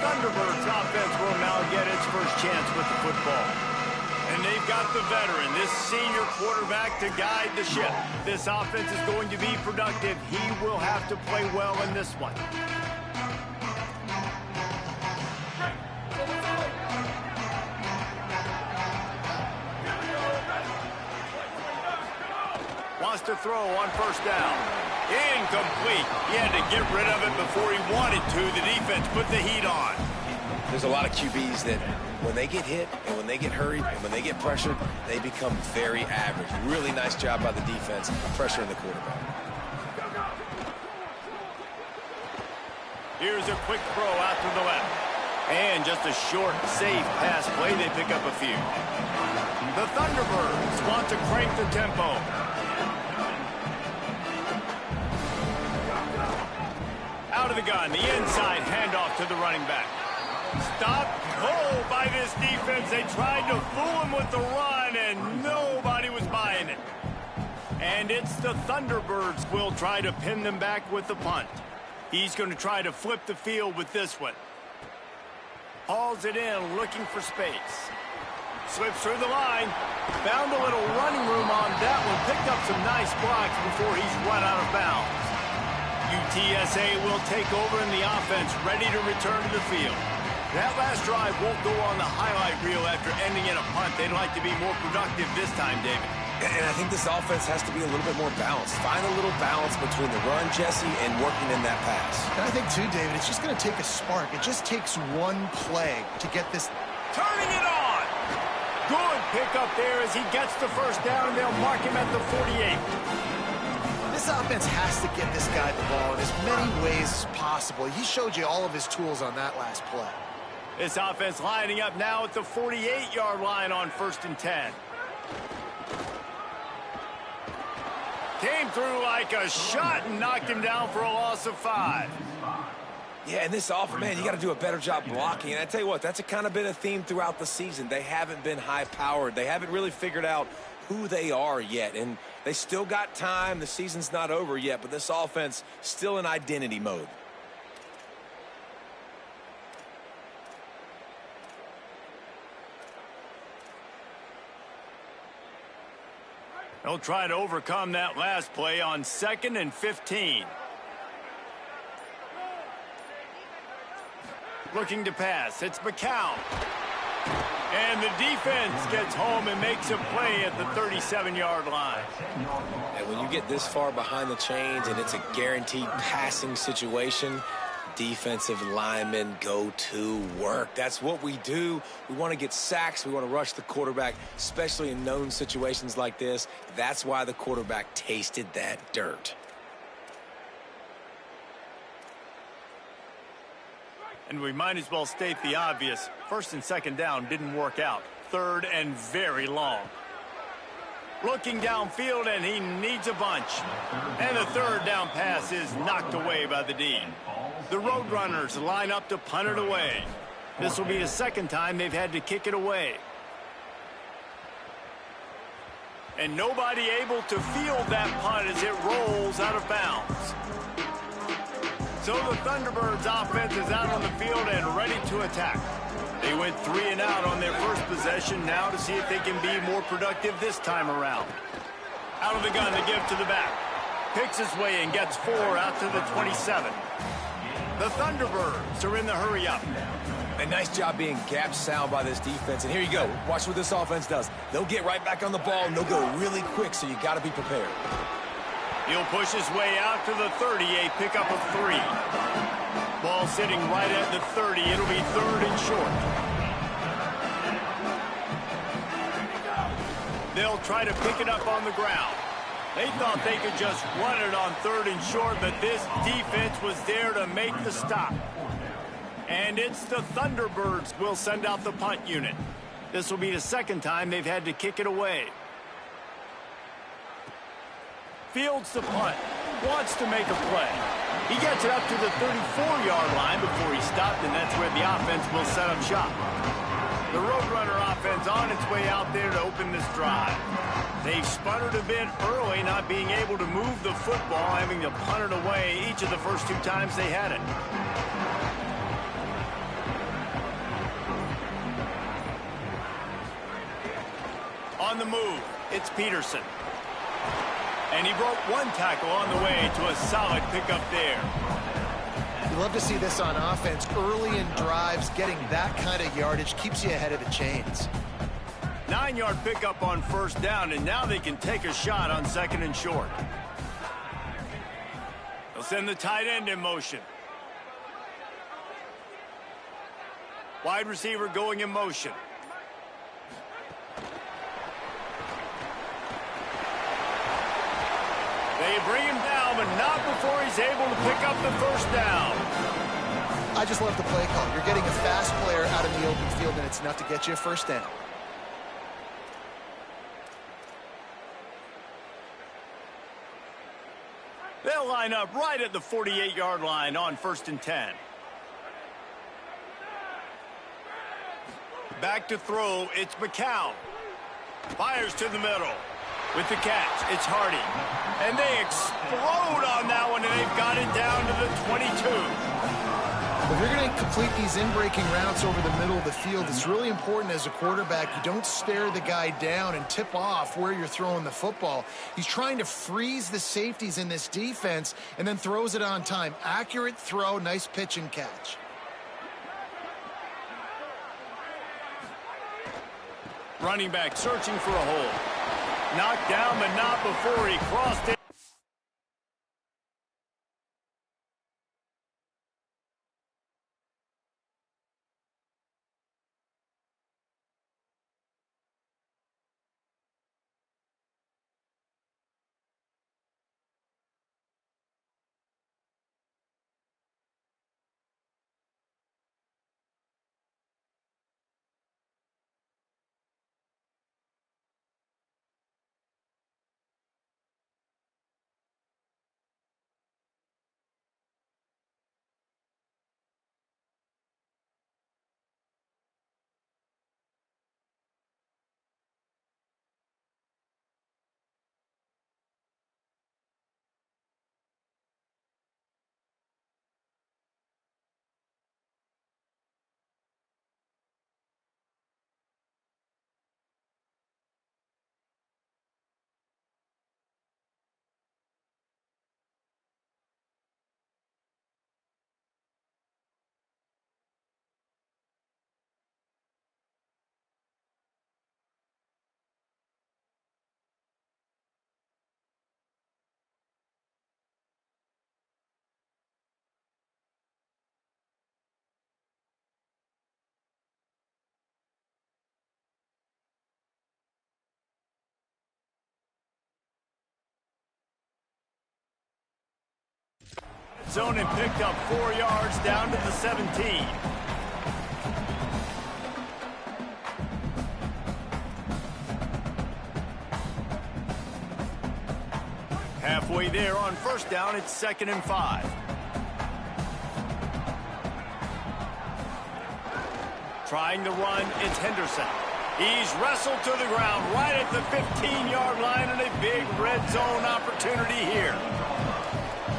Thunderbirds offense will now get its first chance with the football. And they've got the veteran, this senior quarterback, to guide the ship. This offense is going to be productive. He will have to play well in this one. Wants to throw on first down. Incomplete. He had to get rid of it before he wanted to. The defense put the heat on. There's a lot of QBs that when they get hit and when they get hurried and when they get pressured, they become very average. Really nice job by the defense pressuring the quarterback. Here's a quick throw out to the left. And just a short, safe pass play. They pick up a few. The Thunderbirds want to crank the tempo. Out of the gun, the inside handoff to the running back. Stop cold by this defense. They tried to fool him with the run, and nobody was buying it. And it's the Thunderbirds will try to pin them back with the punt. He's going to try to flip the field with this one. Hauls it in, looking for space. Slips through the line. Found a little running room on that one. Picked up some nice blocks before he's run out of bounds. UTSA will take over in the offense, ready to return to the field. That last drive won't go on the highlight reel after ending in a punt. They'd like to be more productive this time, David. And I think this offense has to be a little bit more balanced. Find a little balance between the run, Jesse, and working in that pass. And I think, too, David, it's just going to take a spark. It just takes one play to get this. Turning it on! Good pickup there as he gets the first down, and they'll mark him at the 48. This offense has to get this guy the ball in as many ways as possible. He showed you all of his tools on that last play. This offense lining up now at the 48-yard line on 1st and 10. Came through like a shot and knocked him down for a loss of 5. Yeah, and this offense, man, you got to do a better job blocking. And I tell you what, that's kind of been a theme throughout the season. They haven't been high-powered. They haven't really figured out who they are yet. And they still got time. The season's not over yet, but this offense still in identity mode. They'll try to overcome that last play on 2nd and 15. Looking to pass. It's McCown. And the defense gets home and makes a play at the 37-yard line. And when you get this far behind the chains and it's a guaranteed passing situation, defensive linemen go to work. That's what we do. We want to get sacks. We want to rush the quarterback, especially in known situations like this. That's why the quarterback tasted that dirt. And we might as well state the obvious. 1st and 2nd down didn't work out. 3rd and very long. Looking downfield, and he needs a bunch. And the 3rd down pass is knocked away by the D. The Roadrunners line up to punt it away. This will be the 2nd time they've had to kick it away. And nobody able to field that punt as it rolls out of bounds. So the Thunderbirds offense is out on the field and ready to attack. They went 3 and out on their first possession, now to see if they can be more productive this time around. Out of the gun to give to the back. Picks his way and gets 4 out to the 27. The Thunderbirds are in the hurry-up. A nice job being gap sound by this defense. And here you go. Watch what this offense does. They'll get right back on the ball, and they'll go really quick, so you got to be prepared. He'll push his way out to the 30, a pickup of 3. Ball sitting right at the 30. It'll be 3rd and short. They'll try to pick it up on the ground. They thought they could just run it on 3rd and short, but this defense was there to make the stop. And it's the Thunderbirds will send out the punt unit. This will be the 2nd time they've had to kick it away. Fields the punt. Wants to make a play. He gets it up to the 34-yard line before he stopped, and that's where the offense will set up shop. The Roadrunner offense on its way out there to open this drive. They've sputtered a bit early, not being able to move the football, having to punt it away each of the first 2 times they had it. On the move, it's Peterson. And he broke one tackle on the way to a solid pickup there. You love to see this on offense. Early in drives, getting that kind of yardage keeps you ahead of the chains. 9-yard pickup on first down, and now they can take a shot on second and short. They'll send the tight end in motion. Wide receiver going in motion. They bring him down, but not before he's able to pick up the first down. I just love the play call. You're getting a fast player out in the open field, and it's enough to get you a first down. They'll line up right at the 48-yard line on 1st and 10. Back to throw, it's McCown. Fires to the middle. With the catch, it's Hardy. And they explode on that one, and they've got it down to the 22. If you're going to complete these in-breaking routes over the middle of the field, it's really important as a quarterback you don't stare the guy down and tip off where you're throwing the football. He's trying to freeze the safeties in this defense and then throws it on time. Accurate throw, nice pitch and catch. Running back searching for a hole. Knocked down, but not before he crossed it. Zone and picked up 4 yards down to the 17. Halfway there on first down, it's 2nd and 5. Trying to run, it's Henderson. He's wrestled to the ground right at the 15-yard line, and a big red zone opportunity here.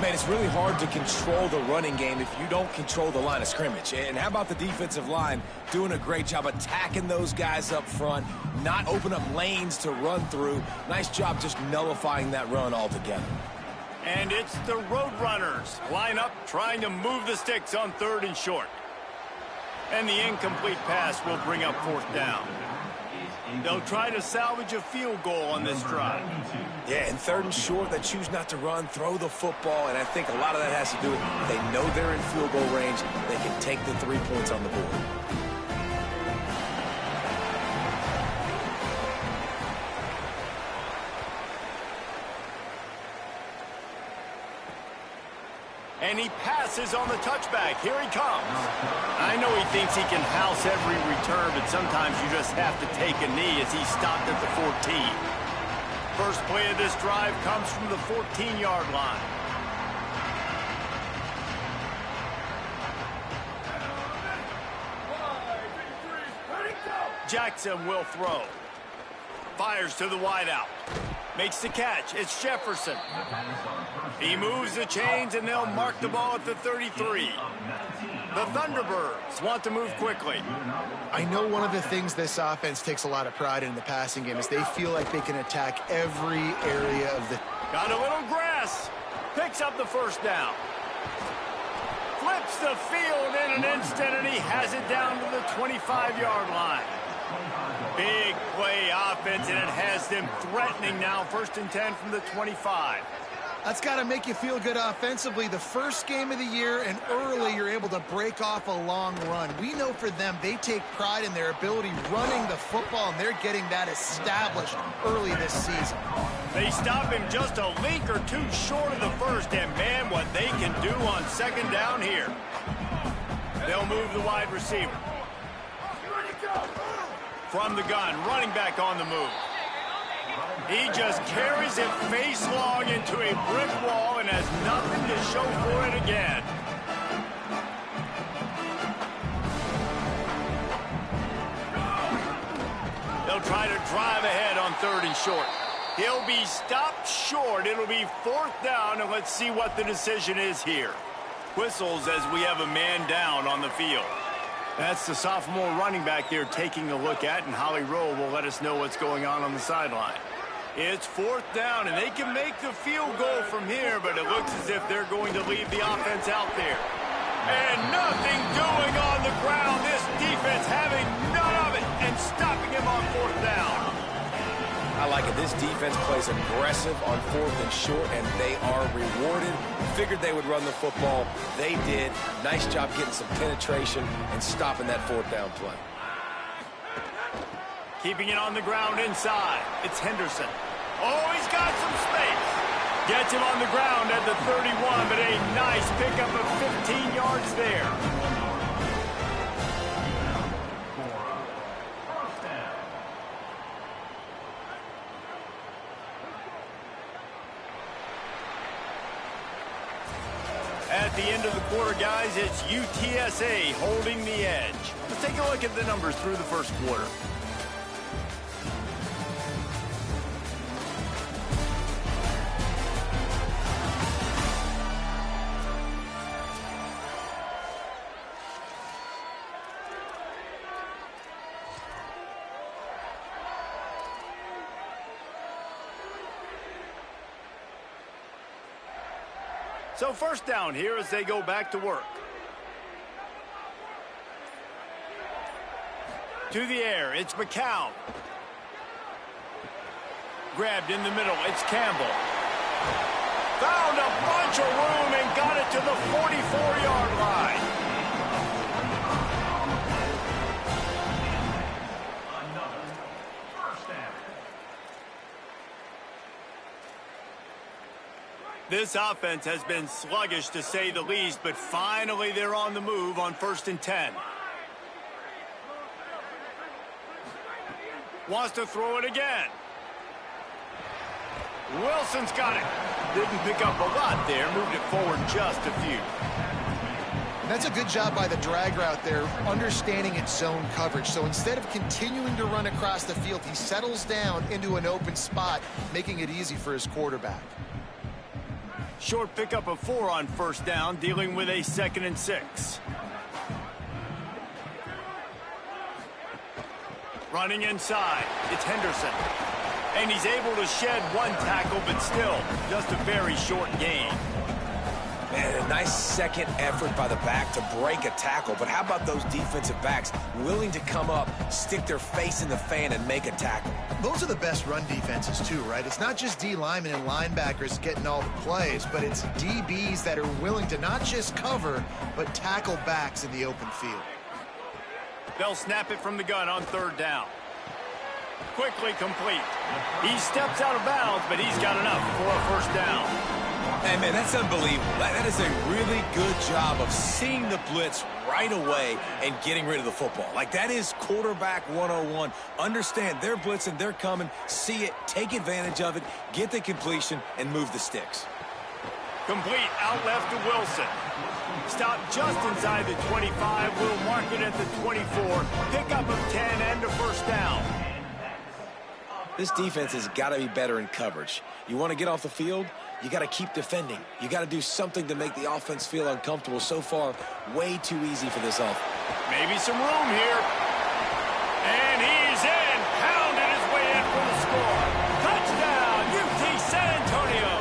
Man, it's really hard to control the running game if you don't control the line of scrimmage. And how about the defensive line doing a great job attacking those guys up front, not open up lanes to run through. Nice job just nullifying that run altogether. And it's the Roadrunners. Line up, trying to move the sticks on 3rd and short. And the incomplete pass will bring up 4th down. They'll try to salvage a field goal on this drive. Yeah, and 3rd and short, they choose not to run, throw the football, and I think a lot of that has to do with they know they're in field goal range. They can take the 3 points on the board. And he passes on the touchback. Here he comes. I know he thinks he can house every return, but sometimes you just have to take a knee as he stopped at the 14. First play of this drive comes from the 14-yard line. Jackson will throw. Fires to the wideout. Makes the catch. It's Jefferson. He moves the chains, and they'll mark the ball at the 33. The Thunderbirds want to move quickly. I know one of the things this offense takes a lot of pride in the passing game is they feel like they can attack every area of the... Got a little grass. Picks up the first down. Flips the field in an instant, and he has it down to the 25-yard line. Big play offense, and it has them threatening now. 1st and 10 from the 25. That's got to make you feel good offensively. The first game of the year, and early you're able to break off a long run. We know for them, they take pride in their ability running the football, and they're getting that established early this season. They stop him just a link or two short of the first, and man, what they can do on 2nd down here. They'll move the wide receiver. From the gun, running back on the move. He just carries it face long into a brick wall and has nothing to show for it again. They'll try to drive ahead on 3rd and short. He'll be stopped short. It'll be 4th down, and let's see what the decision is here. Whistles as we have a man down on the field. That's the sophomore running back there taking a look at, and Holly Rowe will let us know what's going on the sideline. It's 4th down, and they can make the field goal from here, but it looks as if they're going to leave the offense out there. And nothing doing on the ground. This defense having none of it and stopping him on 4th down. I like it. This defense plays aggressive on 4th and short, and they are rewarded. Figured they would run the football. They did. Nice job getting some penetration and stopping that 4th down play. Keeping it on the ground inside. It's Henderson. Oh, he's got some space. Gets him on the ground at the 31, but a nice pickup of 15 yards there. At the end of the quarter, guys, it's UTSA holding the edge. Let's take a look at the numbers through the 1st quarter. So 1st down here as they go back to work. To the air, it's McCown. Grabbed in the middle, it's Campbell. Found a bunch of room and got it to the 44-yard line. This offense has been sluggish to say the least, but finally they're on the move on 1st and 10. Wants to throw it again. Wilson's got it. Didn't pick up a lot there. Moved it forward just a few. That's a good job by the drag route there, understanding its zone coverage. So instead of continuing to run across the field, he settles down into an open spot, making it easy for his quarterback. Short pickup of 4 on 1st down, dealing with a 2nd and 6. Running inside, it's Henderson. And he's able to shed 1 tackle, but still, just a very short gain. Man, a nice second effort by the back to break a tackle. But how about those defensive backs willing to come up, stick their face in the fan, and make a tackle? Those are the best run defenses too, right? It's not just D linemen and linebackers getting all the plays, but it's DBs that are willing to not just cover, but tackle backs in the open field. They'll snap it from the gun on 3rd down. Quickly complete. He steps out of bounds, but he's got enough for a 1st down. Hey, man, that's unbelievable. That is a really good job of seeing the blitz right away and getting rid of the football. Like, that is quarterback 101. Understand they're blitzing, they're coming, see it, take advantage of it, get the completion, and move the sticks. Complete out left to Wilson. Stop just inside the 25. We'll mark it at the 24. Pickup of 10 and a 1st down. This defense has got to be better in coverage. You want to get off the field? You got to keep defending. You got to do something to make the offense feel uncomfortable. So far, way too easy for this offense. Maybe some room here. And he's in. Pounded his way in for the score. Touchdown, UT San Antonio.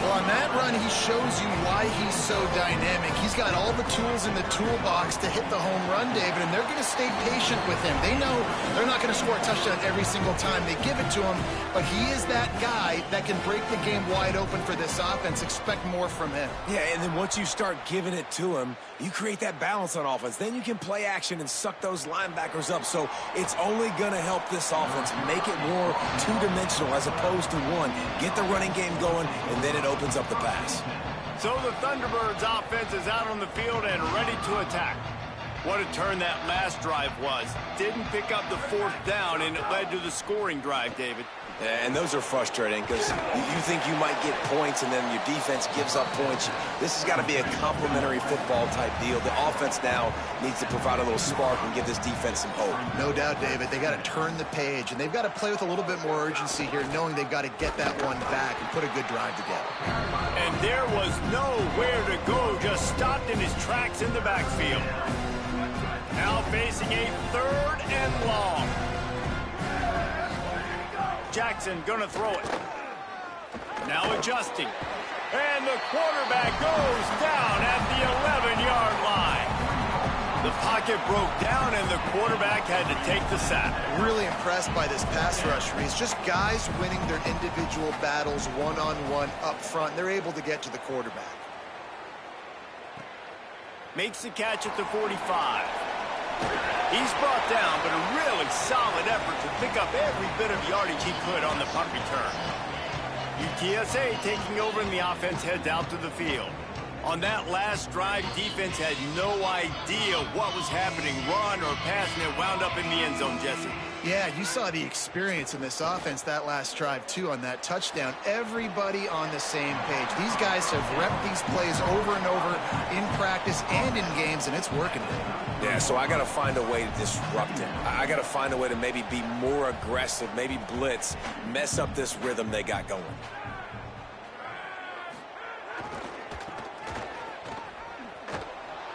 Well, on that run, he shows you why he's so dynamic. He's got all the tools in the toolbox to hit the home run, David, and they're going to stay patient with him. They know they're not going to score a touchdown every single time they give it to him, but he is that guy that can break the game wide open for this offense. Expect more from him. Yeah, and then once you start giving it to him, you create that balance on offense. Then you can play action and suck those linebackers up. So it's only going to help this offense make it more two-dimensional as opposed to one. Get the running game going, and then it opens up the pass. So the Thunderbirds offense is out on the field and ready to attack. What a turn that last drive was. Didn't pick up the fourth down, and it led to the scoring drive, David. And those are frustrating because you think you might get points and then your defense gives up points. This has got to be a complementary football type deal. The offense now needs to provide a little spark and give this defense some hope. No doubt, David. They got to turn the page, and they've got to play with a little bit more urgency here, knowing they've got to get that one back and put a good drive together. And there was nowhere to go, just stopped in his tracks in the backfield. Now facing a 3rd and long. Jackson gonna throw it. Now adjusting. And the quarterback goes down at the 11-yard line. The pocket broke down and the quarterback had to take the sack. Really impressed by this pass rush, Reese. Just guys winning their individual battles one-on-one up front. They're able to get to the quarterback. Makes the catch at the 45. He's brought down, but a really solid effort to pick up every bit of yardage he could on the punt return. UTSA taking over and the offense heads out to the field. On that last drive, defense had no idea what was happening, run or pass, and it wound up in the end zone, Jesse. Yeah, you saw the experience in this offense that last drive, too, on that touchdown. Everybody on the same page. These guys have repped these plays over and over in practice and in games, and it's working. Yeah, so I got to find a way to disrupt him. I got to find a way to maybe be more aggressive, maybe blitz, mess up this rhythm they got going.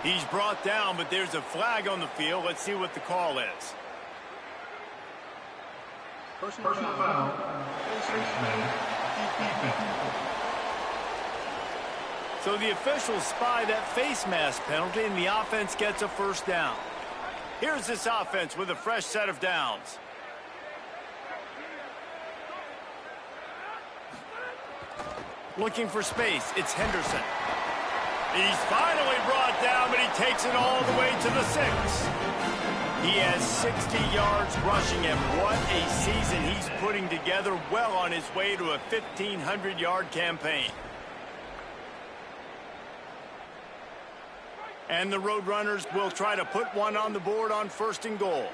He's brought down, but there's a flag on the field. Let's see what the call is. Personal foul. So the officials spy that face mask penalty, and the offense gets a first down. Here's this offense with a fresh set of downs. Looking for space, it's Henderson. He's finally brought down, but he takes it all the way to the 6. He has 60 yards rushing, and what a season he's putting together, well on his way to a 1,500-yard campaign. And the Roadrunners will try to put one on the board on 1st and goal.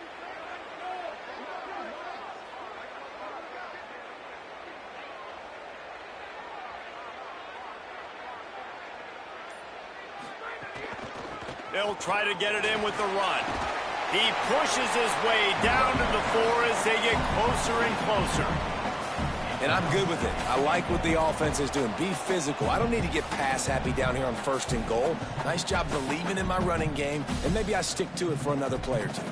They'll try to get it in with the run. He pushes his way down to the 4 as they get closer and closer. And I'm good with it. I like what the offense is doing. Be physical. I don't need to get pass happy down here on 1st and goal. Nice job believing in my running game, and maybe I stick to it for another play or two.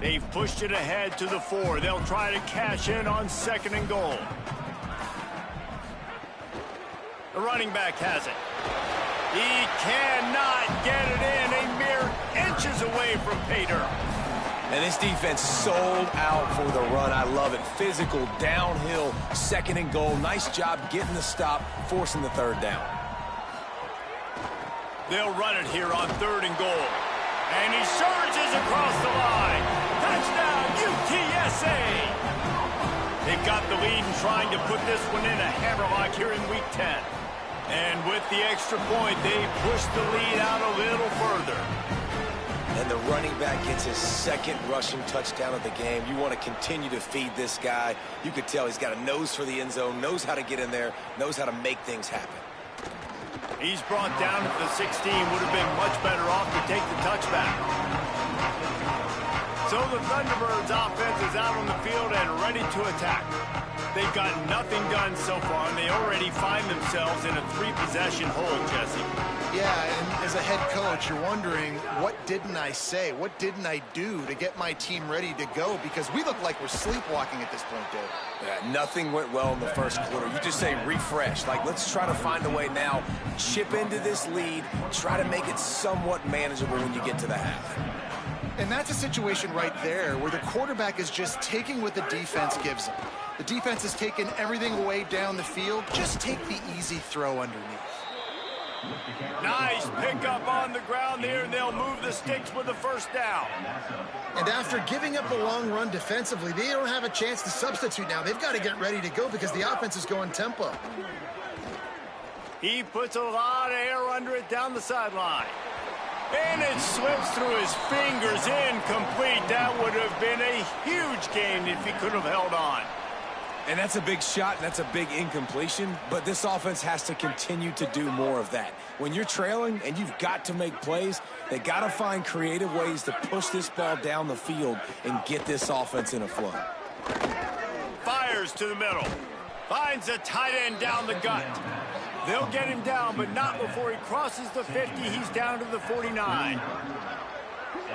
They've pushed it ahead to the 4. They'll try to cash in on 2nd and goal. The running back has it. He cannot get it in. A mere inches away from pay dirt. And this defense sold out for the run. I love it. Physical, downhill, 2nd and goal. Nice job getting the stop, forcing the 3rd down. They'll run it here on 3rd and goal. And he surges across the line. Touchdown, UTSA! They've got the lead and trying to put this one in a hammerlock here in Week 10. And with the extra point, they push the lead out a little further. And and the running back gets his second rushing touchdown of the game. You want to continue to feed this guy. You could tell he's got a nose for the end zone, knows how to get in there, knows how to make things happen. He's brought down to the 16. Would have been much better off to take the touchback. So the Thunderbirds offense is out on the field and ready to attack. They've got nothing done so far, and they already find themselves in a 3-possession hole, Jesse. Yeah, and as a head coach, you're wondering, what didn't I say? What didn't I do to get my team ready to go? Because we look like we're sleepwalking at this point, Dave. Yeah, nothing went well in the first quarter. You just say refresh. Like, let's try to find a way now, chip into this lead, try to make it somewhat manageable when you get to the half. And that's a situation right there where the quarterback is just taking what the defense gives him. The defense is taking everything away down the field. Just take the easy throw underneath. Nice pickup on the ground there, and they'll move the sticks with the first down. And after giving up a long run defensively, they don't have a chance to substitute now. They've got to get ready to go because the offense is going tempo. He puts a lot of air under it down the sideline. And it slips through his fingers, incomplete. That would have been a huge gain if he could have held on. And that's a big shot, and that's a big incompletion, but this offense has to continue to do more of that. When you're trailing and you've got to make plays, they got to find creative ways to push this ball down the field and get this offense in a flow. Fires to the middle. Finds a tight end down the gut. They'll get him down, but not before he crosses the 50. He's down to the 49.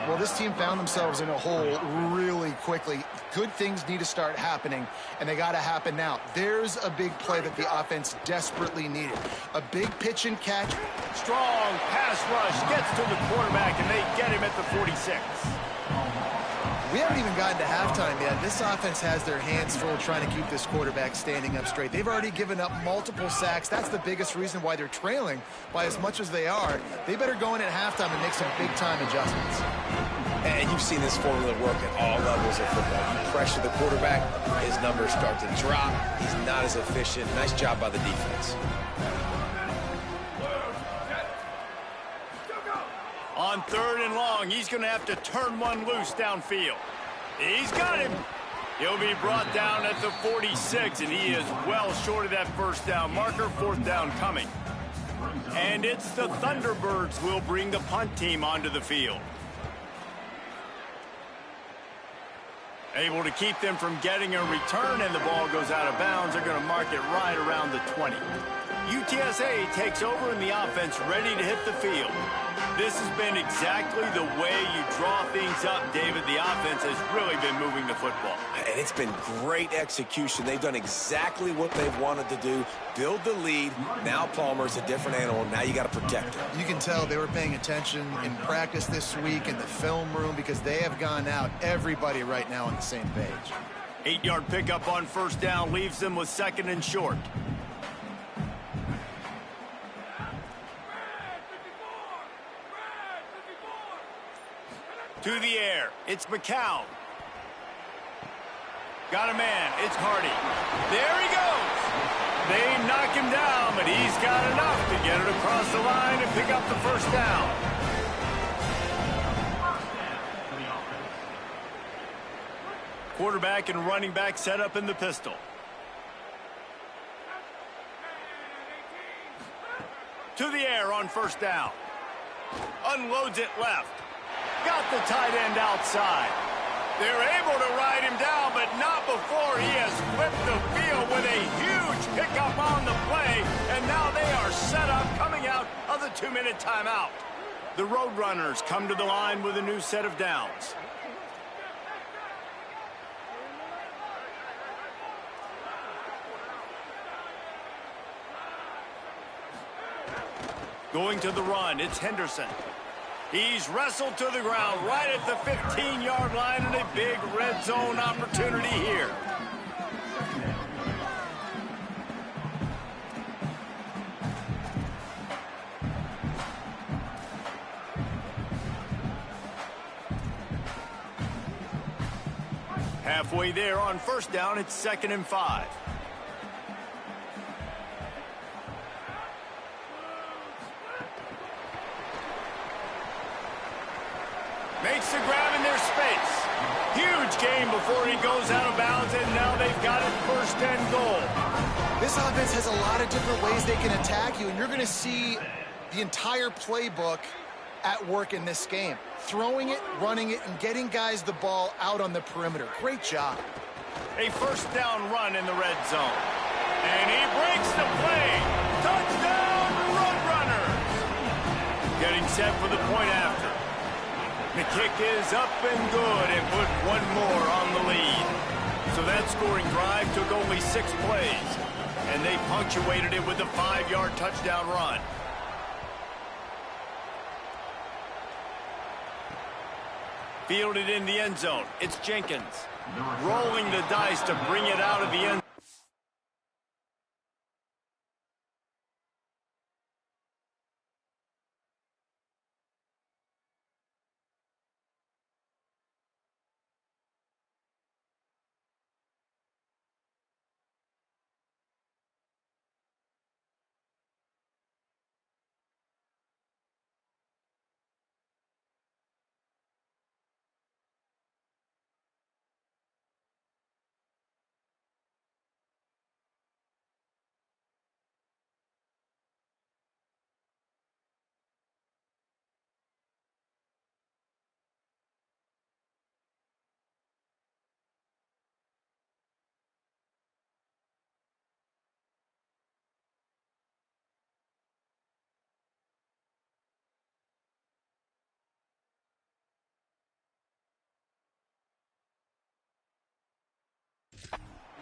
Well, this team found themselves in a hole really quickly. Good things need to start happening, and they got to happen now. There's a big play that the offense desperately needed. A big pitch and catch. Strong pass rush gets to the quarterback, and they get him at the 46. We haven't even gotten to halftime yet. This offense has their hands full trying to keep this quarterback standing up straight. They've already given up multiple sacks. That's the biggest reason why they're trailing by as much as they are. They better go in at halftime and make some big-time adjustments. And you've seen this formula work at all levels of football. You pressure the quarterback, his numbers start to drop. He's not as efficient. Nice job by the defense. On 3rd and long, he's going to have to turn one loose downfield. He's got him. He'll be brought down at the 46, and he is well short of that first down marker. 4th down coming. And it's the Thunderbirds who will bring the punt team onto the field. Able to keep them from getting a return, and the ball goes out of bounds. They're going to mark it right around the 20. UTSA takes over, and the offense ready to hit the field. This has been exactly the way you draw things up, David. The offense has really been moving the football. And it's been great execution. They've done exactly what they've wanted to do. Build the lead. Now Palmer's a different animal. Now you got to protect him. You can tell they were paying attention in practice this week in the film room because they have gone out, everybody right now on the same page. 8-yard pickup on 1st down leaves them with 2nd and short. To the air, it's McCown. Got a man, it's Hardy. There he goes. They knock him down, but he's got enough to get it across the line and pick up the 1st down. Quarterback and running back set up in the pistol. To the air on 1st down. Unloads it left. Got the tight end outside. They're able to ride him down, but not before he has flipped the field with a huge pickup on the play, and now they are set up coming out of the 2-minute timeout. The Roadrunners come to the line with a new set of downs. Going to the run, it's Henderson. He's wrestled to the ground right at the 15-yard line, and a big red zone opportunity here. Halfway there on 1st down, it's 2nd and 5. Makes the grab in their space. Huge gain before he goes out of bounds, and now they've got it first and goal. This offense has a lot of different ways they can attack you, and you're going to see the entire playbook at work in this game. Throwing it, running it, and getting guys the ball out on the perimeter. Great job. A first down run in the red zone. And he breaks the play. Touchdown, Roadrunners. Getting set for the point after. The kick is up and good and put one more on the lead. So that scoring drive took only 6 plays. And they punctuated it with a 5-yard touchdown run. Fielded in the end zone. It's Jenkins. Rolling the dice to bring it out of the end.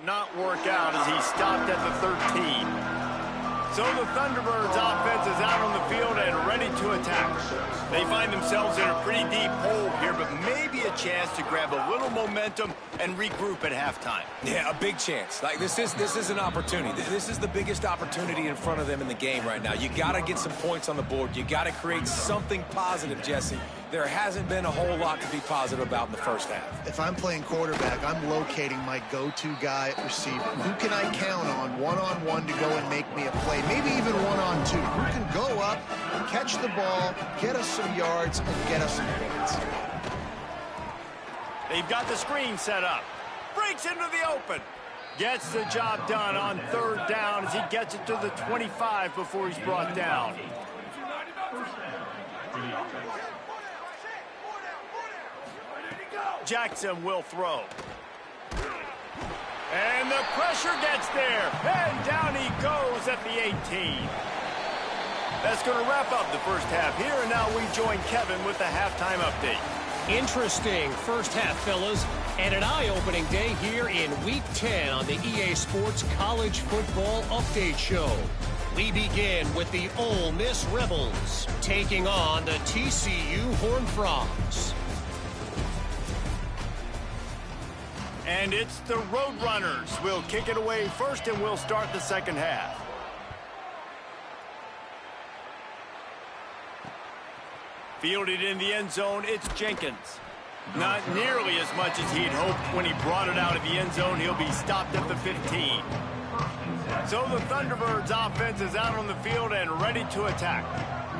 Not work out as he stopped at the 13. So the Thunderbirds offense is out on the field and ready to attack. They find themselves in a pretty deep hole here, but maybe a chance to grab a little momentum and regroup at halftime. Yeah, a big chance. Like this is an opportunity. This is the biggest opportunity in front of them in the game right now. You got to get some points on the board. You got to create something positive, Jesse. There hasn't been a whole lot to be positive about in the first half. If I'm playing quarterback, I'm locating my go-to guy at receiver. Who can I count on one-on-one to go and make me a play? Maybe even one-on-two. Who can go up, catch the ball, get us some yards, and get us some points. They've got the screen set up. Breaks into the open. Gets the job done on 3rd down as he gets it to the 25 before he's brought down. Jackson will throw. And the pressure gets there. And down he goes at the 18. That's going to wrap up the first half here. And now we join Kevin with the halftime update. Interesting first half, fellas. And an eye-opening day here in Week 10 on the EA Sports College Football Update Show. We begin with the Ole Miss Rebels taking on the TCU Horned Frogs. And it's the Roadrunners. We'll kick it away first, and we'll start the second half. Fielded in the end zone, it's Jenkins. Not nearly as much as he'd hoped when he brought it out of the end zone. He'll be stopped at the 15. So the Thunderbirds offense is out on the field and ready to attack.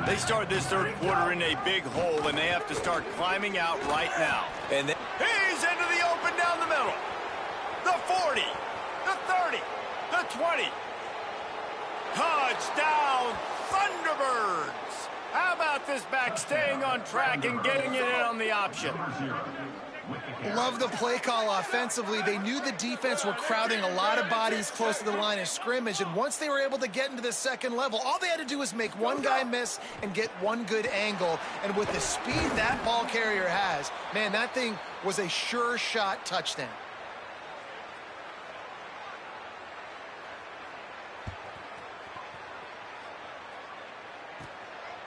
They start this third quarter in a big hole, and they have to start climbing out right now. And he's into the open down the middle. The 40, the 30, the 20. Touchdown, Thunderbirds! How about this back staying on track and getting it in on the option? Love the play call offensively. They knew the defense were crowding a lot of bodies close to the line of scrimmage, and once they were able to get into the second level, all they had to do was make one guy miss and get one good angle. And with the speed that ball carrier has, man, that thing was a sure shot touchdown.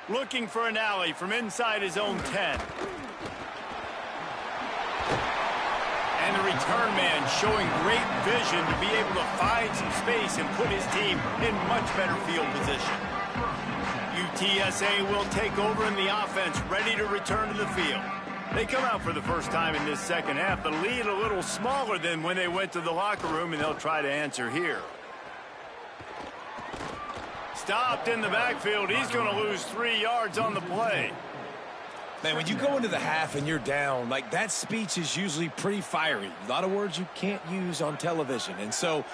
Looking for an alley from inside his own 10. And the return man showing great vision to be able to find some space and put his team in much better field position. UTSA will take over in the offense, ready to return to the field. They come out for the first time in this second half. The lead a little smaller than when they went to the locker room, and they'll try to answer here. Stopped in the backfield. He's going to lose 3 yards on the play. Man, when you go into the half and you're down, like that speech is usually pretty fiery. A lot of words you can't use on television. And so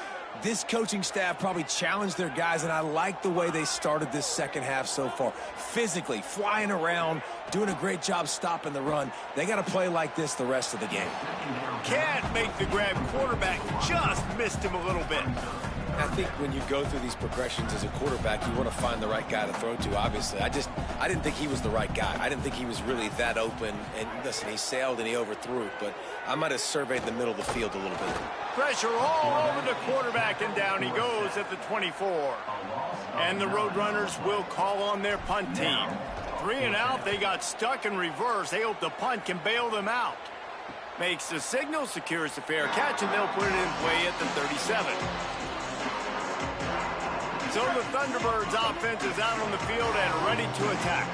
this coaching staff probably challenged their guys, and I like the way they started this second half so far. Physically, flying around, doing a great job stopping the run. They got to play like this the rest of the game. Can't make the grab. Quarterback just missed him a little bit. I think when you go through these progressions as a quarterback, you want to find the right guy to throw to, obviously. I didn't think he was the right guy. I didn't think he was really that open. And listen, he sailed and he overthrew it, but I might have surveyed the middle of the field a little bit. Pressure all over the quarterback, and down he goes at the 24. And the Roadrunners will call on their punt team. 3 and out, they got stuck in reverse. They hope the punt can bail them out. Makes the signal, secures the fair catch, and they'll put it in play at the 37. So the Thunderbirds offense is out on the field and ready to attack.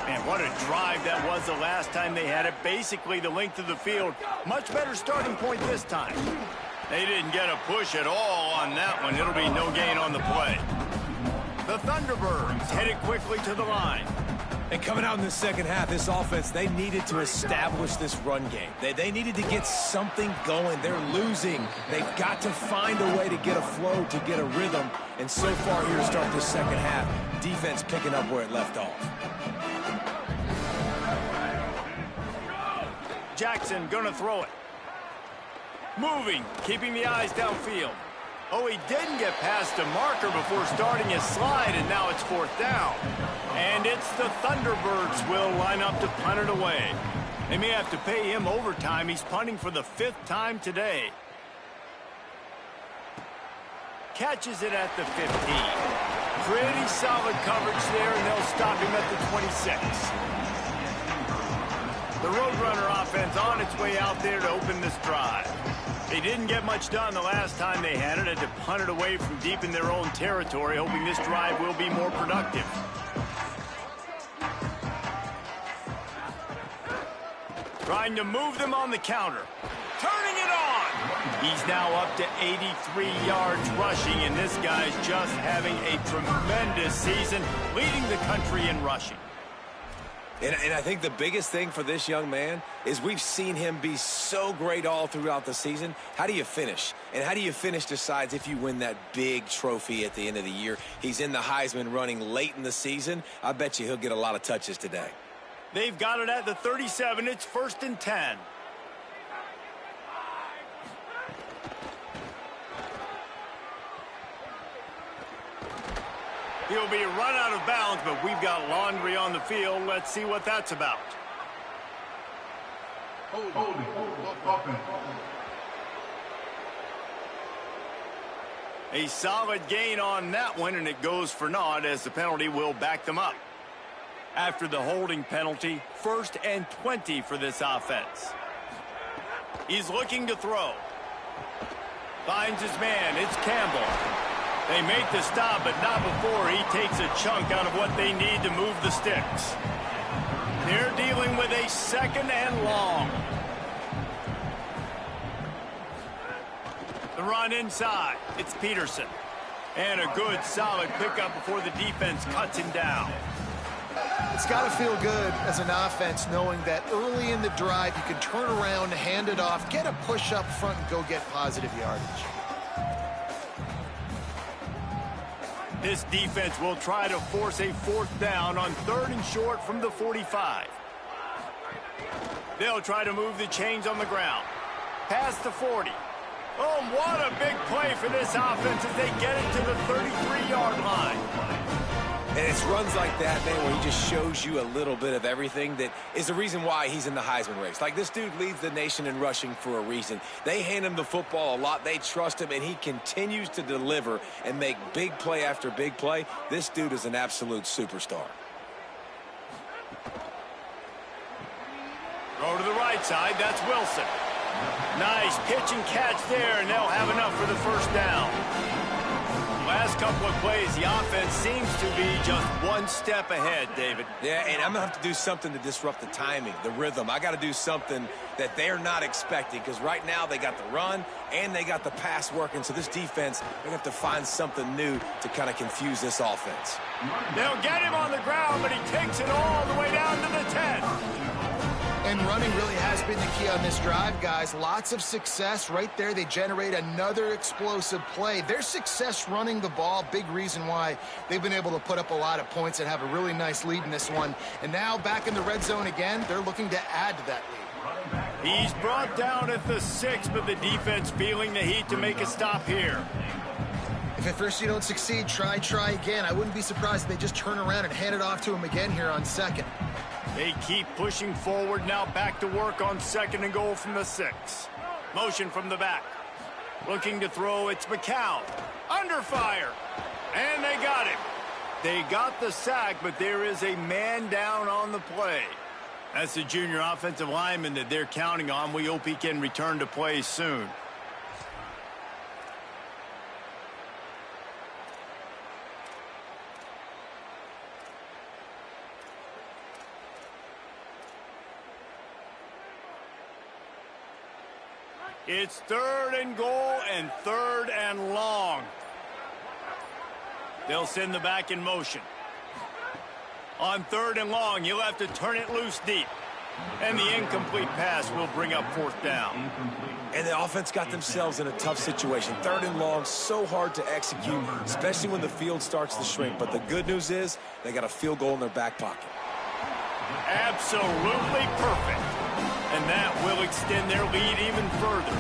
Man, what a drive that was the last time they had it. Basically the length of the field. Much better starting point this time. They didn't get a push at all on that one. It'll be no gain on the play. The Thunderbirds headed quickly to the line. And coming out in the second half, this offense, they needed to establish this run game. They needed to get something going. They're losing. They've got to find a way to get a flow, to get a rhythm. And so far here to start this second half, defense picking up where it left off. Jackson gonna throw it. Moving, keeping the eyes downfield. Oh, he didn't get past the marker before starting his slide, and now it's 4th down. And it's the Thunderbirds will line up to punt it away. They may have to pay him overtime. He's punting for the 5th time today. Catches it at the 15. Pretty solid coverage there, and they'll stop him at the 26. The Roadrunner offense on its way out there to open this drive. They didn't get much done the last time they had it. Had to punt it away from deep in their own territory, hoping this drive will be more productive. Trying to move them on the counter. Turning it on! He's now up to 83 yards rushing, and this guy's just having a tremendous season, leading the country in rushing. And I think the biggest thing for this young man is we've seen him be so great all throughout the season. How do you finish? And how do you finish decides if you win that big trophy at the end of the year. He's in the Heisman running late in the season. I bet you he'll get a lot of touches today. They've got it at the 37. It's 1st and 10. He'll be run out of bounds, but we've got laundry on the field. Let's see what that's about. A solid gain on that one, and it goes for naught as the penalty will back them up. After the holding penalty, 1st and 20 for this offense. He's looking to throw. Finds his man. It's Campbell. They make the stop, but not before he takes a chunk out of what they need to move the sticks. They're dealing with a 2nd and long. The run inside. It's Peterson. And a good, solid pickup before the defense cuts him down. It's got to feel good as an offense knowing that early in the drive you can turn around, hand it off, get a push up front, and go get positive yardage. This defense will try to force a 4th down on 3rd and short from the 45. They'll try to move the chains on the ground. Past the 40. Oh, what a big play for this offense as they get it to the 33-yard line. And it's runs like that, man, where he just shows you a little bit of everything that is the reason why he's in the Heisman race. Like, this dude leads the nation in rushing for a reason. They hand him the football a lot. They trust him, and he continues to deliver and make big play after big play. This dude is an absolute superstar. Throw to the right side. That's Wilson. Nice pitch and catch there, and they'll have enough for the 1st down. Last couple of plays, the offense seems to be just one step ahead, David. Yeah, and I'm going to have to do something to disrupt the timing, the rhythm. I got to do something that they're not expecting, because right now they got the run and they got the pass working. So this defense, they're going to have to find something new to kind of confuse this offense. They'll get him on the ground, but he takes it all the way down to the 10. And running really has been the key on this drive, guys. Lots of success right there. They generate another explosive play. Their success running the ball, big reason why they've been able to put up a lot of points and have a really nice lead in this one. And now back in the red zone again, they're looking to add to that lead. He's brought down at the 6, but the defense feeling the heat to make a stop here. If at first you don't succeed, try again. I wouldn't be surprised if they just turn around and hand it off to him again here on second. They keep pushing forward, now back to work on 2nd and goal from the 6. Motion from the back. Looking to throw, it's McCown. Under fire. And they got him. They got the sack, but there is a man down on the play. That's the junior offensive lineman that they're counting on. We hope he can return to play soon. It's 3rd and goal and 3rd and long. They'll send the back in motion. On 3rd and long, you'll have to turn it loose deep. And the incomplete pass will bring up 4th down. And the offense got themselves in a tough situation. 3rd and long, so hard to execute, especially when the field starts to shrink. But the good news is they got a field goal in their back pocket. Absolutely perfect. And that will extend their lead even further.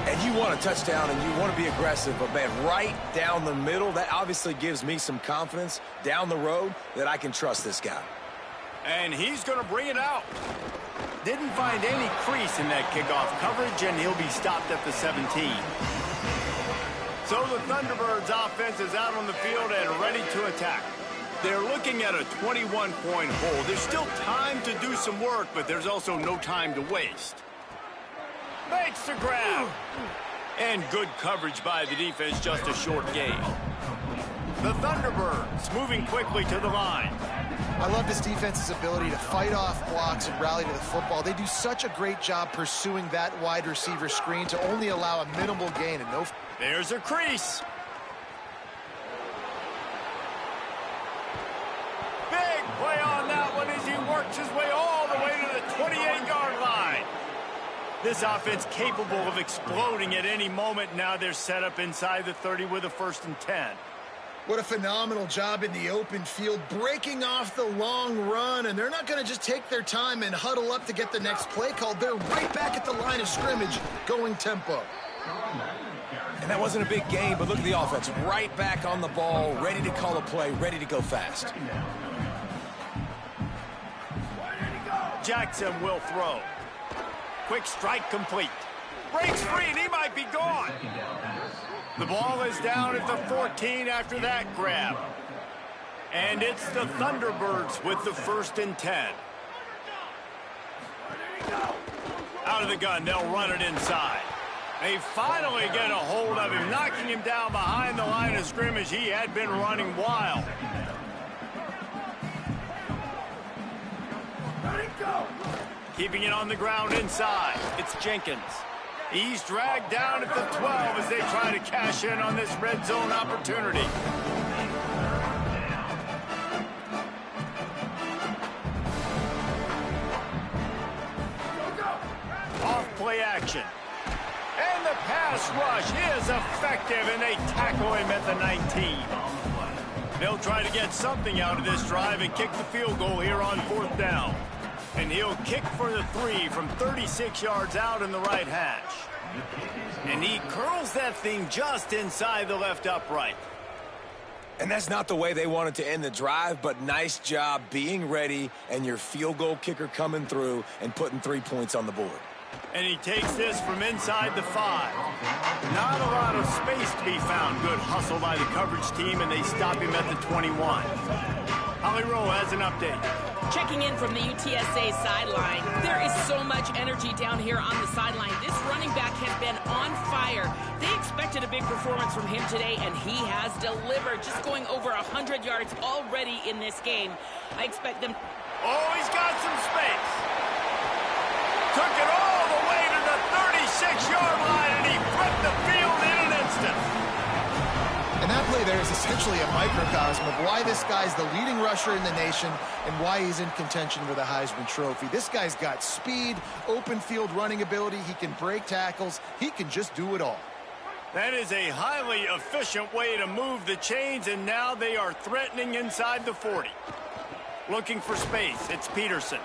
And you want a touchdown and you want to be aggressive, but man, right down the middle, that obviously gives me some confidence down the road that I can trust this guy. And he's going to bring it out. Didn't find any crease in that kickoff coverage, and he'll be stopped at the 17. So the Thunderbirds offense is out on the field and ready to attack. They're looking at a 21-point hole. There's still time to do some work, but there's also no time to waste. Makes the grab. And good coverage by the defense, just a short gain. The Thunderbirds moving quickly to the line. I love this defense's ability to fight off blocks and rally to the football. They do such a great job pursuing that wide receiver screen to only allow a minimal gain and no... There's a crease. Big play on that one as he works his way all the way to the 28-yard line. This offense capable of exploding at any moment. Now they're set up inside the 30 with a 1st and 10. What a phenomenal job in the open field, breaking off the long run, and they're not going to just take their time and huddle up to get the next play called. They're right back at the line of scrimmage, going tempo. And that wasn't a big game, but look at the offense. Right back on the ball, ready to call a play, ready to go fast. Jackson will throw. Quick strike complete. Breaks free, and he might be gone. The ball is down at the 14 after that grab. And it's the Thunderbirds with the 1st and 10. Out of the gun, they'll run it inside. They finally get a hold of him, knocking him down behind the line of scrimmage. He had been running wild. Keeping it on the ground inside. It's Jenkins. He's dragged down at the 12 as they try to cash in on this red zone opportunity. Off play action. And the pass rush is effective, and they tackle him at the 19. They'll try to get something out of this drive and kick the field goal here on 4th down. And he'll kick for the 3 from 36 yards out in the right hash. And he curls that thing just inside the left upright. And that's not the way they wanted to end the drive, but nice job being ready and your field goal kicker coming through and putting 3 points on the board. And he takes this from inside the 5. Not a lot of space to be found. Good hustle by the coverage team, and they stop him at the 21. Holly Rowe has an update. Checking in from the UTSA sideline. There is so much energy down here on the sideline. This running back has been on fire. They expected a big performance from him today, and he has delivered. Just going over 100 yards already in this game. I expect them... Oh, he's got some space. Took it all the way to the 36-yard line, and he flipped the field in an instant. And that play there is essentially a microcosm of why this guy's the leading rusher in the nation and why he's in contention for the Heisman Trophy. This guy's got speed, open field running ability. He can break tackles. He can just do it all. That is a highly efficient way to move the chains, and now they are threatening inside the 40. Looking for space. It's Peterson.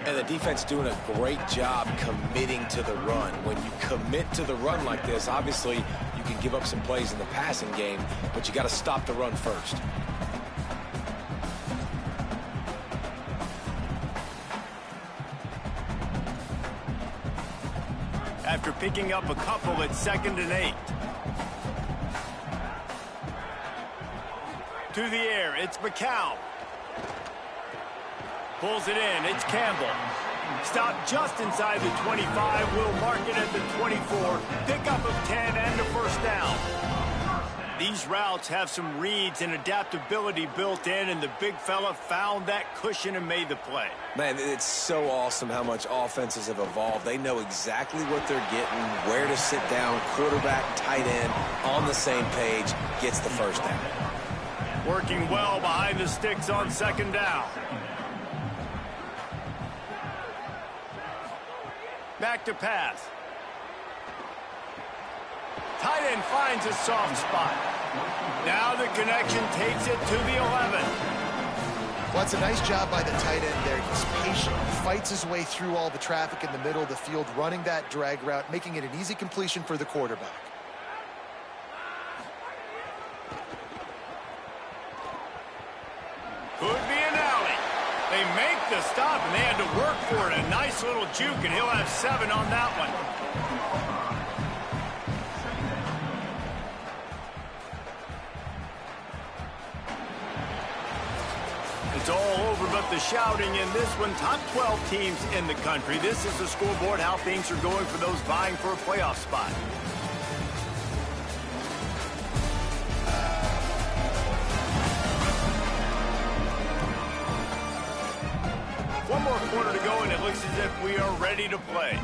And the defense doing a great job committing to the run. When you commit to the run like this, obviously you can give up some plays in the passing game, but you got to stop the run first. After picking up a couple, it's 2nd and 8. To the air, it's McCown. Pulls it in, it's Campbell. Stopped just inside the 25, will mark it at the 24. Pickup of 10 and a first down. These routes have some reads and adaptability built in, and the big fella found that cushion and made the play. Man, it's so awesome how much offenses have evolved. They know exactly what they're getting, where to sit down, quarterback, tight end, on the same page, gets the first down. Working well behind the sticks on 2nd down. Back to pass. Tight end finds a soft spot. Now the connection takes it to the 11. Well, it's a nice job by the tight end there. He's patient. He fights his way through all the traffic in the middle of the field, running that drag route, making it an easy completion for the quarterback. Could be an alley. They make the stop, and they had to work for it. A nice little juke, and he'll have 7 on that one. It's all over but the shouting in this one. Top 12 teams in the country. This is the scoreboard, how things are going for those vying for a playoff spot. One more quarter to go, and it looks as if we are ready to play.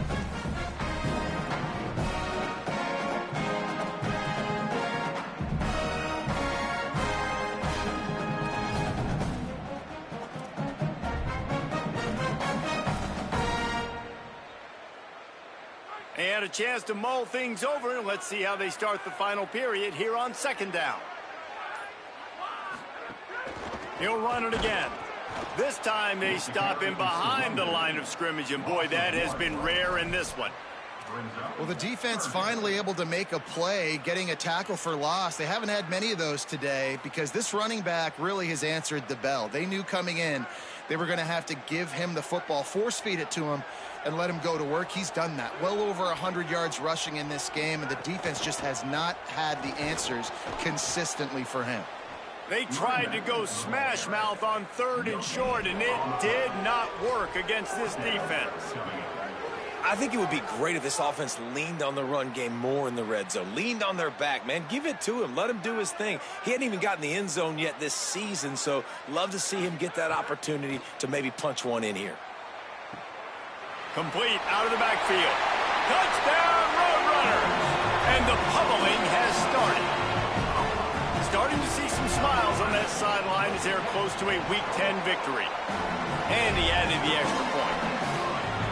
They had a chance to mull things over, and let's see how they start the final period here on 2nd down. He'll run it again. This time they stop him behind the line of scrimmage, and boy, that has been rare in this one. Well, the defense finally able to make a play, getting a tackle for loss. They haven't had many of those today because this running back really has answered the bell. They knew coming in they were going to have to give him the football, force feed it to him, and let him go to work. He's done that. Well over 100 yards rushing in this game, and the defense just has not had the answers consistently for him. They tried to go smash mouth on 3rd and short, and it did not work against this defense. I think it would be great if this offense leaned on the run game more in the red zone. Leaned on their back, man. Give it to him. Let him do his thing. He hadn't even gotten the end zone yet this season, so love to see him get that opportunity to maybe punch one in here. Complete out of the backfield. Touchdown, Roadrunners! And the pummeling has started. Starting to see some smiles on that sideline as they're close to a Week 10 victory. And he added the extra point.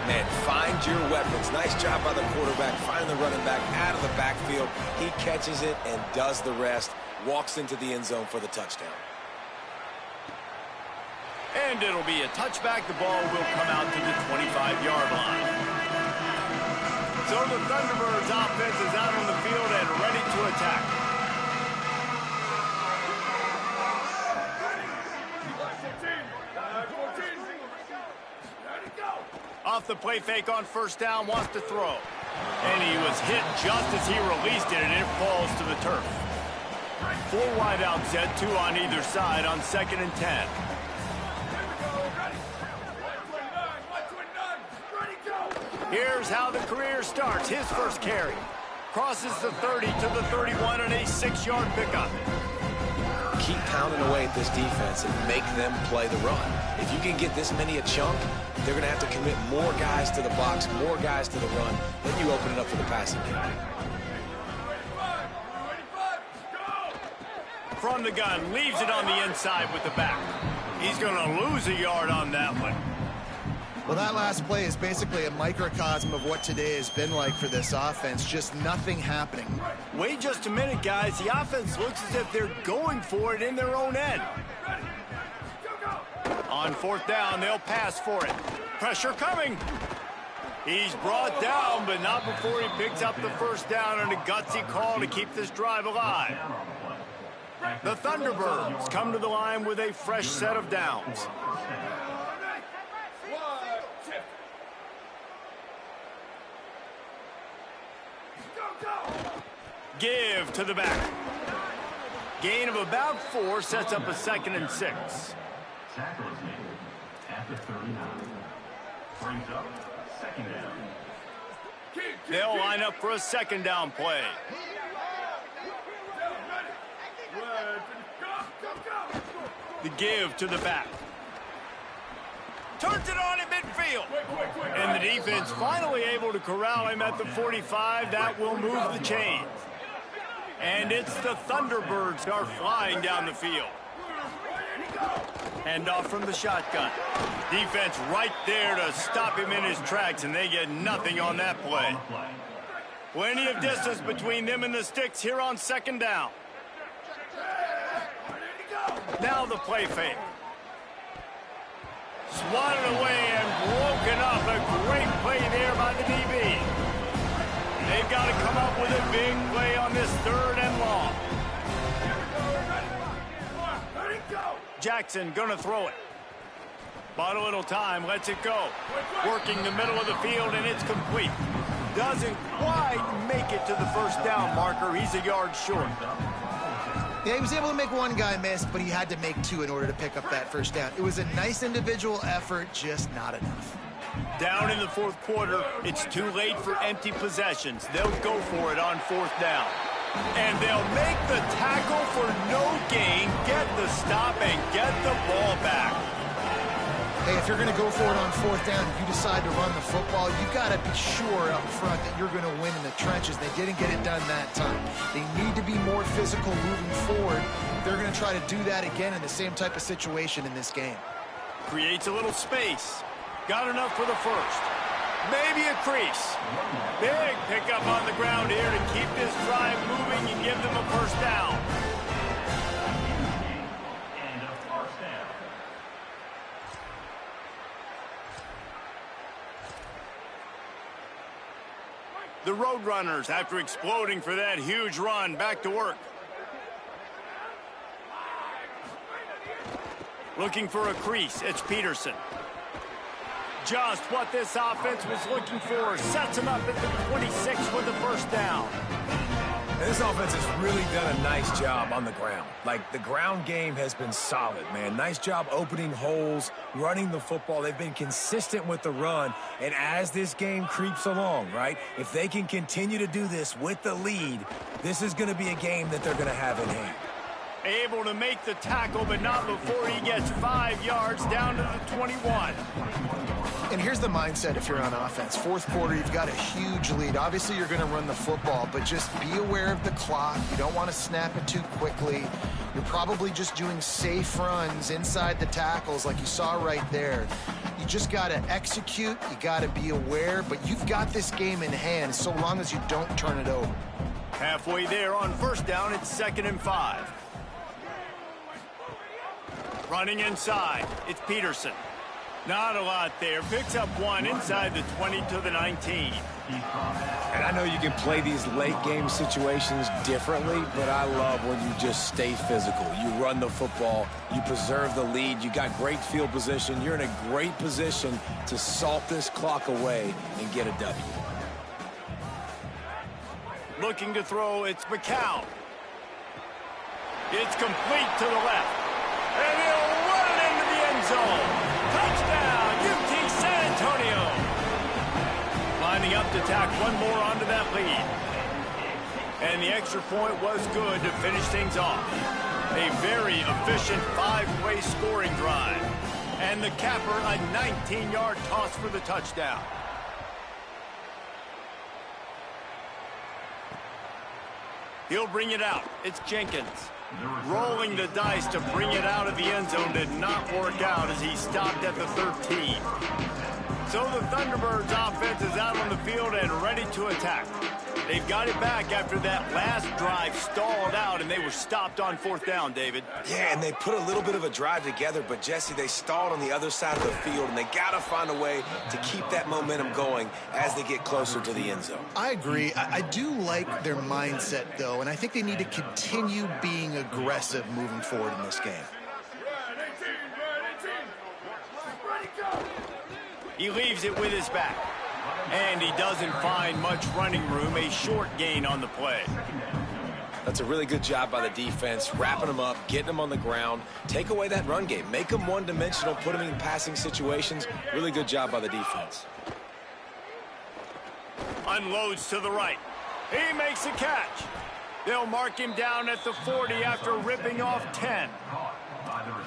Man, find your weapons. Nice job by the quarterback, finding the running back out of the backfield. He catches it and does the rest. Walks into the end zone for the touchdown. And it'll be a touchback. The ball will come out to the 25-yard line. So the Thunderbirds offense is out on the field and ready to attack. Off the play fake on 1st down, wants to throw. And he was hit just as he released it, and it falls to the turf. 4 wide out set, 2 on either side on 2nd and 10. Here's how the career starts. His first carry. Crosses the 30 to the 31 and a 6-yard pickup. Keep pounding away at this defense and make them play the run. If you can get this many a chunk, they're going to have to commit more guys to the box, more guys to the run. Then you open it up for the passing game. From the gun, leaves it on the inside with the back. He's going to lose a yard on that one. Well, that last play is basically a microcosm of what today has been like for this offense. Just nothing happening. Wait just a minute, guys. The offense looks as if they're going for it in their own end. On fourth down, they'll pass for it. Pressure coming. He's brought down, but not before he picks up the first down and a gutsy call to keep this drive alive. The Thunderbirds come to the line with a fresh set of downs. Give to the back. Gain of about 4 sets up a 2nd and 6. Tackle is made at the 39. Brings up 2nd down. They'll line up for a 2nd down play. The give to the back. Turns it on in midfield. And the defense finally able to corral him at the 45. That will move the chains. And it's the Thunderbirds that are flying down the field. Hand off from the shotgun. Defense right there to stop him in his tracks, and they get nothing on that play. Plenty of distance between them and the sticks here on 2nd down. Now the play fake. Swatted away and broken up. A great play there by the DB. They've got to come up with a big play on this 3rd and long. Jackson gonna throw it. Bought a little time, lets it go. Working the middle of the field, and it's complete. Doesn't quite make it to the first down marker. He's a yard short. Yeah, he was able to make one guy miss, but he had to make 2 in order to pick up that first down. It was a nice individual effort, just not enough. Down in the 4th quarter, it's too late for empty possessions. They'll go for it on 4th down. And they'll make the tackle for no gain, get the stop, and get the ball back. Hey, if you're going to go for it on 4th down, if you decide to run the football, you got to be sure up front that you're going to win in the trenches. They didn't get it done that time. They need to be more physical moving forward. They're going to try to do that again in the same type of situation in this game. Creates a little space. Got enough for the first. Maybe a crease. Big pickup on the ground here to keep this drive moving and give them a first down. And a first down. The Roadrunners, after exploding for that huge run, back to work. Looking for a crease. It's Peterson. Just what this offense was looking for. Sets him up at the 26 with the first down. And this offense has really done a nice job on the ground. Like, the ground game has been solid, man. Nice job opening holes, running the football. They've been consistent with the run. And as this game creeps along, right, if they can continue to do this with the lead, this is going to be a game that they're going to have in hand. Able to make the tackle, but not before he gets 5 yards down to the 21. And here's the mindset if you're on offense. 4th quarter, you've got a huge lead. Obviously, you're going to run the football, but just be aware of the clock. You don't want to snap it too quickly. You're probably just doing safe runs inside the tackles like you saw right there. You just got to execute. You got to be aware, but you've got this game in hand so long as you don't turn it over. Halfway there on first down, it's 2nd and 5. Running inside, it's Peterson. Not a lot there. Picks up 1 inside the 20 to the 19. And I know you can play these late game situations differently, but I love when you just stay physical. You run the football, you preserve the lead, you got great field position, you're in a great position to salt this clock away and get a W. Looking to throw, it's McCown. It's complete to the left. And he'll run it into the end zone. Touchdown, UT San Antonio. Lining up to tack one more onto that lead. And the extra point was good to finish things off. A very efficient 5-play scoring drive. And the capper, a 19-yard toss for the touchdown. He'll bring it out. It's Jenkins. Rolling the dice to bring it out of the end zone did not work out as he stopped at the 13. So the Thunderbirds offense is out on the field and ready to attack. They've got it back after that last drive stalled out and they were stopped on 4th down, David. Yeah, and they put a little bit of a drive together, but Jesse, they stalled on the other side of the field, and they got to find a way to keep that momentum going as they get closer to the end zone. I agree. I do like their mindset, though, and I think they need to continue being aggressive moving forward in this game. He leaves it with his back. And he doesn't find much running room, a short gain on the play. That's a really good job by the defense, wrapping them up, getting them on the ground. Take away that run game. Make them one-dimensional, put them in passing situations. Really good job by the defense. Unloads to the right. He makes a catch. They'll mark him down at the 40 after ripping off 10.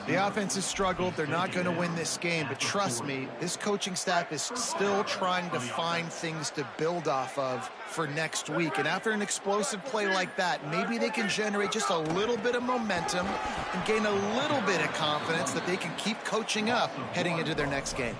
The offense has struggled. They're not going to win this game, but trust me, this coaching staff is still trying to find things to build off of for next week. And after an explosive play like that, maybe they can generate just a little bit of momentum and gain a little bit of confidence that they can keep coaching up heading into their next game.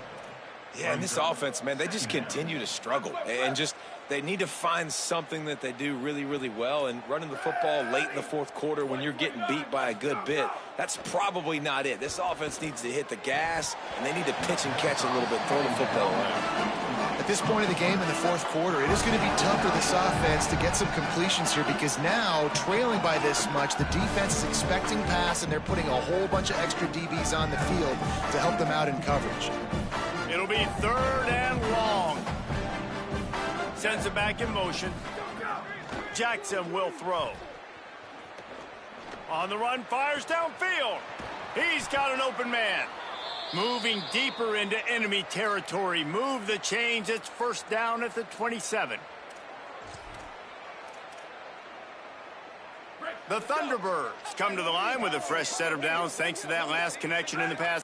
Yeah, and this offense, man, they just continue to struggle. And they need to find something that they do really, really well. And running the football late in the 4th quarter when you're getting beat by a good bit, that's probably not it. This offense needs to hit the gas, and they need to pitch and catch a little bit, throw the football around. At this point of the game in the 4th quarter, it is going to be tough for this offense to get some completions here because now, trailing by this much, the defense is expecting pass, and they're putting a whole bunch of extra DBs on the field to help them out in coverage. It'll be 3rd and long. Sends it back in motion. Jackson will throw. On the run, fires downfield. He's got an open man. Moving deeper into enemy territory. Move the chains. It's 1st down at the 27. The Thunderbirds come to the line with a fresh set of downs thanks to that last connection in the pass.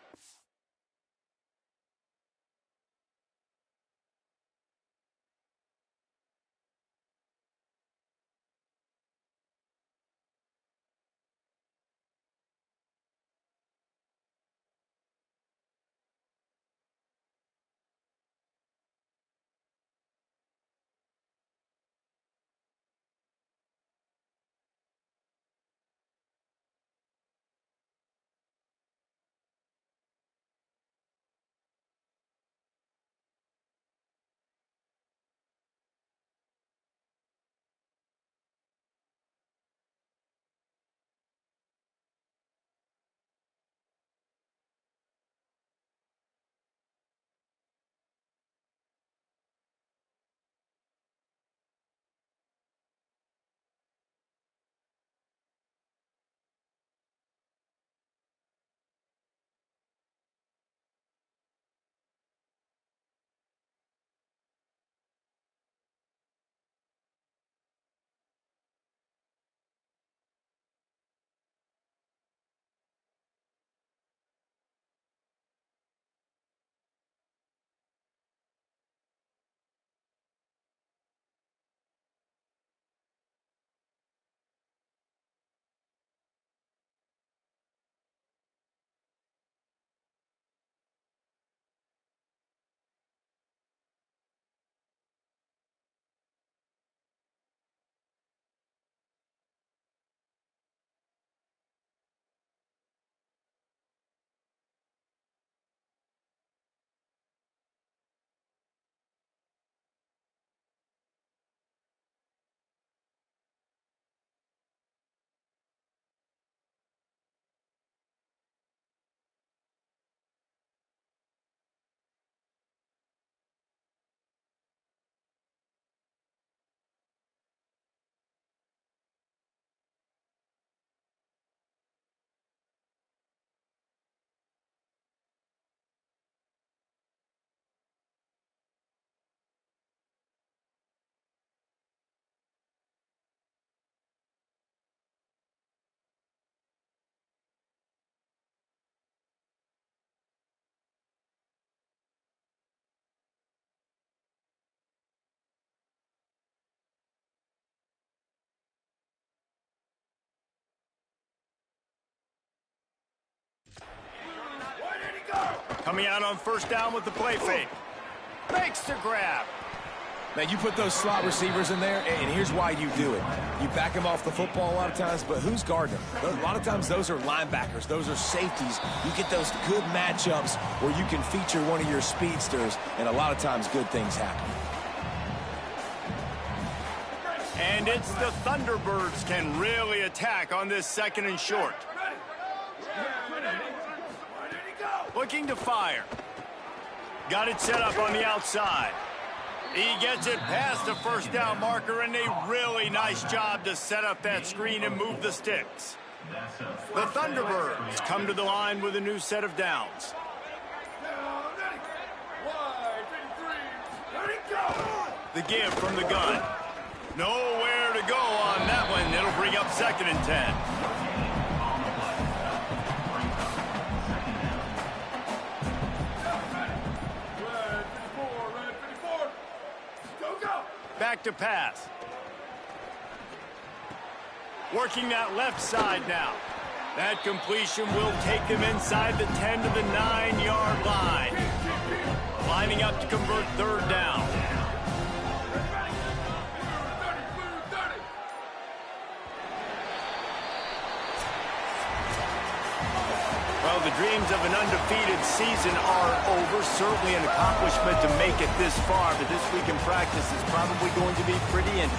Coming out on first down with the play fake. Makes the grab. Man, you put those slot receivers in there, and here's why you do it. You back them off the football a lot of times, but who's guarding them? A lot of times those are linebackers. Those are safeties. You get those good matchups where you can feature one of your speedsters, and a lot of times good things happen. And it's the Thunderbirds can really attack on this second and short. Looking to fire. Got it set up on the outside. He gets it past the first down marker, and a really nice job to set up that screen and move the sticks. The Thunderbirds come to the line with a new set of downs. The give from the gun. Nowhere to go on that one. It'll bring up 2nd and 10. Back to pass. Working that left side now. That completion will take him inside the 10 to the 9-yard line. Lining up to convert 3rd down. Well, the dreams of an undefeated season are over. Certainly an accomplishment to make it this far, but this week in practice is probably going to be pretty interesting.